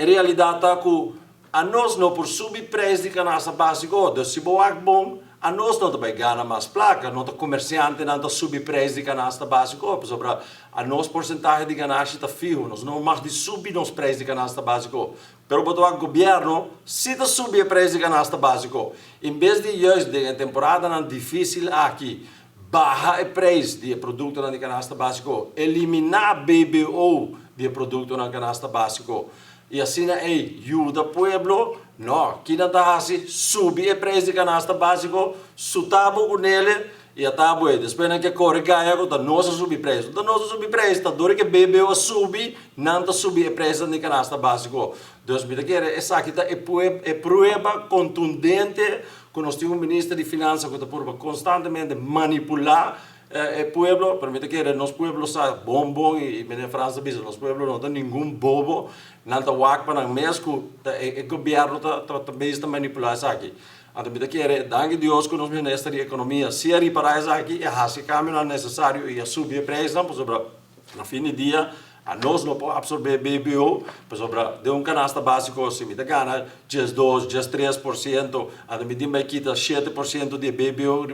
In realidade tá que a nós não por subir preço de canasta básico, então se boa bom, a nós não vai ganhar mais placa, não tá comerciante não tá subir preço de canasta básico, sobre a nossa porcentagem de ganância está fijo, nós não mais de subir os preços de canasta básico. Pero o governo se tá subir o preço de canasta básico, em vez de juist de temporada não difícil aqui, baja o preço de produto na canasta básico, eliminar BBO de produto na canasta básico. E assim ajuda o povo, não, que não está assim, subir o preço de canasta básico, sutabo com ele, e está bom, depois que corre ganha, está nosso subir preço. Está nosso subir preço, está duro que bebê a subir, não está subir o preço de canasta básico. Deus me quer, essa aqui é prova contundente, que nós temos um ministro de Finanças que está constantemente manipular o povo, permite que nosso povo sabe bom e na França diz, nosso povo não tem nenhum bobo, não está wak para mês que o governo está manipular isso aqui. Então, me quer, danke Deus que nos ministro de Economia, se ele para isso aqui, é assim que não é necessário e subir o preço, não, sobre no fim do dia, a nós não pode absorver BBO, sobre de canasta básico, se me gana 2, 3%, a me vai quitar 7% de BBO,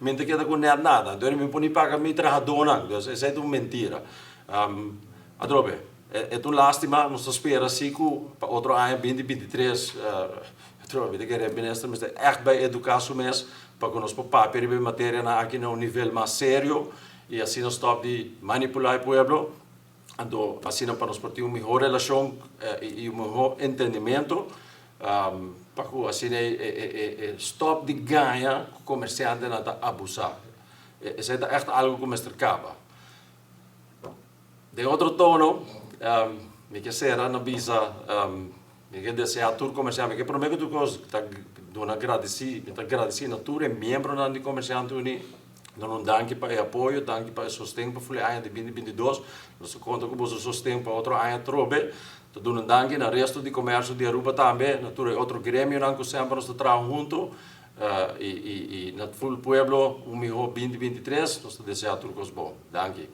me queda com nada, então me põe paga me trabalhador, então isso é uma mentira. Adrobe, é uma lástima, nós esperamos assim que outro ano 2023 trouxe que o ministro mas echt bij educatie mes para que nós papel e matéria aqui no nível mais sério e assim nós stop de manipular o povo então assim para nós ter uma melhor relação e um melhor entendimento para que assim stop de ganhar o comerciante não tá abusar isso é echt algo que me estracava de outro tono me que será na visa que deseja tour comercial, que prometo que tu está dando agradecido a tour é membro da comerciante uni, não danke para o apoio, danke para o sustento para o ano de 2022, nós conta com o sustento para outro ano trobe, tu dando danke na resto de comércio de Aruba também, na tour outro grêmio não que sempre nós trabalhamos junto e na full pueblo melhor 2023, nós desejamos tudo bom, danke.